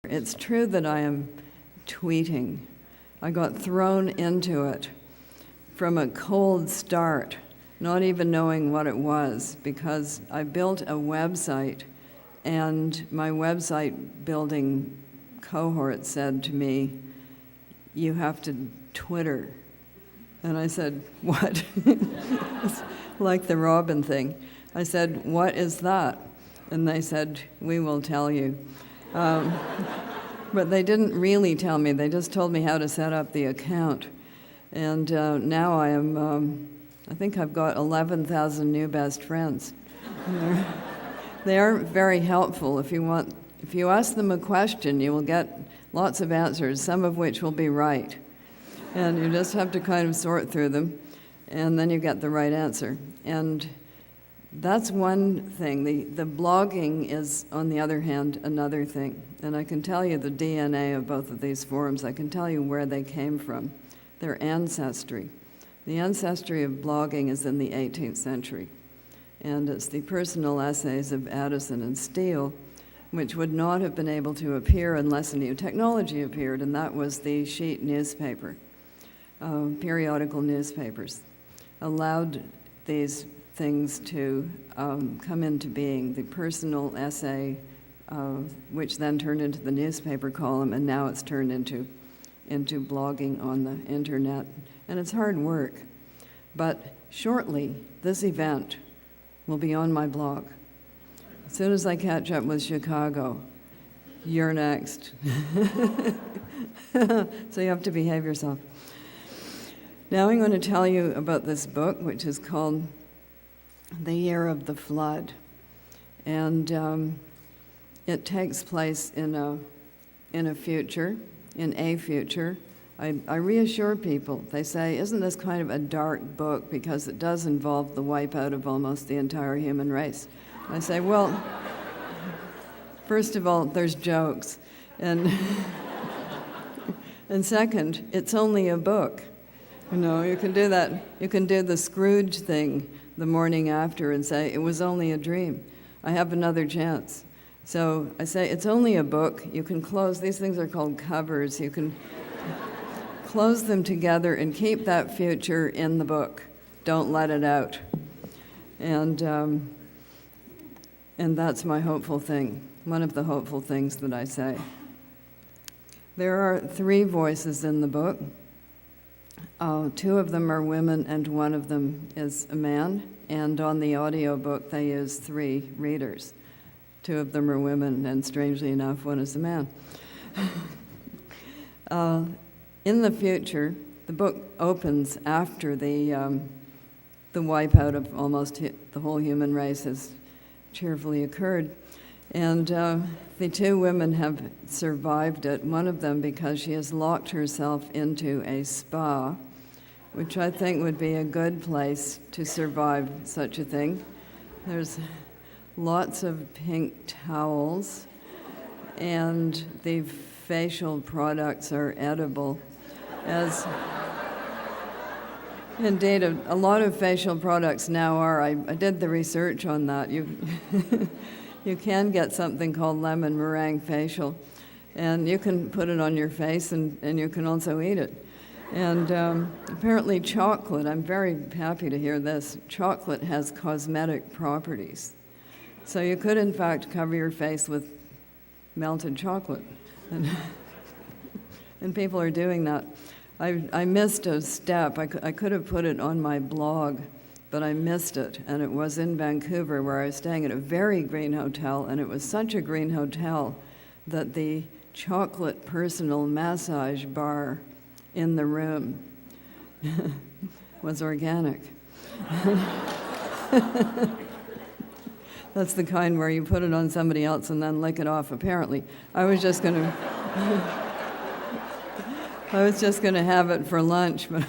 It's true that I am tweeting. I got thrown into it from a cold start, not even knowing what it was, because I built a website, and my website building cohort said to me, "You have to Twitter." And I said, "What?" It's like the Robin thing. I said, "What is that?" And they said, "We will tell you." But they didn't really tell me. They just told me how to set up the account. And now I think I've got 11,000 new best friends. They are very helpful. If you ask them a question, you will get lots of answers, some of which will be right. And you just have to kind of sort through them, and then you get the right answer. And that's one thing. The blogging is, on the other hand, another thing. And I can tell you the DNA of both of these forums. I can tell you where they came from, their ancestry. The ancestry of blogging is in the 18th century. And it's the personal essays of Addison and Steele, which would not have been able to appear unless a new technology appeared, and that was the sheet newspaper. Periodical newspapers allowed these things to come into being, the personal essay, which then turned into the newspaper column, and now it's turned into blogging on the internet. And it's hard work. But shortly, this event will be on my blog. As soon as I catch up with Chicago, you're next. So you have to behave yourself. Now I'm going to tell you about this book, which is called The Year of the Flood. And it takes place in a future. I reassure people. They say, "Isn't this kind of a dark book?" Because it does involve the wipeout of almost the entire human race. I say, well, first of all, there's jokes. And second, it's only a book. You can do that. You can do the Scrooge thing the morning after and say, "It was only a dream. I have another chance." So I say, it's only a book. You can close, these things are called covers. You can close them together and keep that future in the book. Don't let it out. And that's my hopeful thing, one of the hopeful things that I say. There are 3 voices in the book. 2 of them are women and 1 of them is a man. And on the audio book, they use 3 readers. 2 of them are women, and strangely enough, 1 is a man. In the future, the book opens after the wipeout of almost the whole human race has cheerfully occurred. And the 2 women have survived it, one of them because she has locked herself into a spa, which I think would be a good place to survive such a thing. There's lots of pink towels, and the facial products are edible. Indeed, a lot of facial products now are. I did the research on that. You can get something called lemon meringue facial, and you can put it on your face, and you can also eat it. And apparently chocolate, I'm very happy to hear this, chocolate has cosmetic properties. So you could, in fact, cover your face with melted chocolate. And people are doing that. I missed a step. I could have put it on my blog, but I missed it. And it was in Vancouver, where I was staying at a very green hotel, and it was such a green hotel that the chocolate personal massage bar in the room was organic. That's the kind where you put it on somebody else and then lick it off, apparently. I was just going to have it for lunch, but